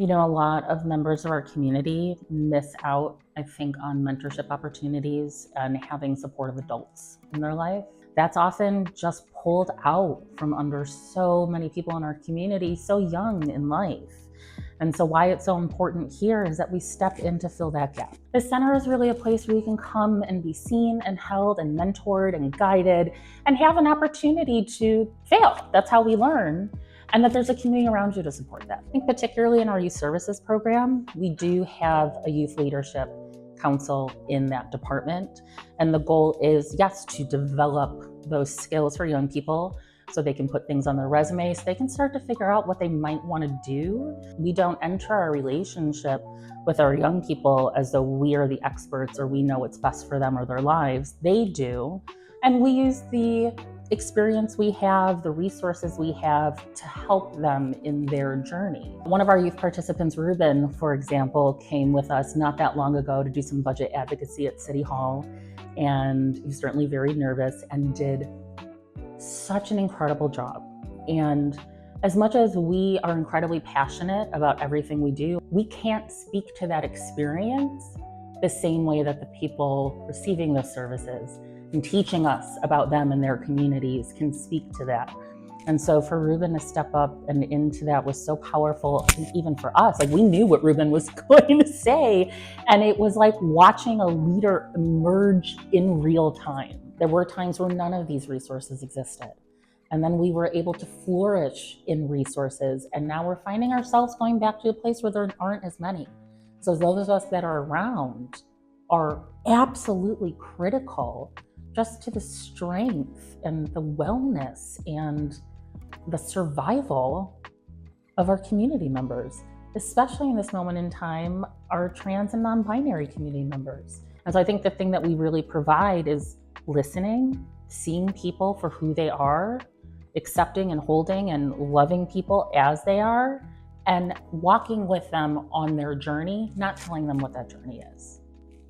A lot of members of our community miss out, I think, on mentorship opportunities and having supportive adults in their life. That's often just pulled out from under so many people in our community so young in life. And so why it's so important here is that we step in to fill that gap. The center is really a place where you can come and be seen and held and mentored and guided and have an opportunity to fail. That's how we learn. And that there's a community around you to support that. I think particularly in our youth services program, we do have a youth leadership council in that department. And the goal is, yes, to develop those skills for young people so they can put things on their resumes, so they can start to figure out what they might want to do. We don't enter our relationship with our young people as though we are the experts or we know what's best for them or their lives. They do. And we use the experience we have, the resources we have to help them in their journey. One of our youth participants, Ruben, for example, came with us not that long ago to do some budget advocacy at City Hall. And he was certainly very nervous and did such an incredible job. And as much as we are incredibly passionate about everything we do, we can't speak to that experience the same way that the people receiving those services and teaching us about them and their communities can speak to that. And so for Ruben to step up and into that was so powerful, even for us. Like, we knew what Ruben was going to say, and it was like watching a leader emerge in real time. There were times where none of these resources existed. And then we were able to flourish in resources, and now we're finding ourselves going back to a place where there aren't as many. So those of us that are around are absolutely critical just to the strength and the wellness and the survival of our community members, especially in this moment in time, our trans and non-binary community members. And so I think the thing that we really provide is listening, seeing people for who they are, accepting and holding and loving people as they are, and walking with them on their journey, not telling them what that journey is.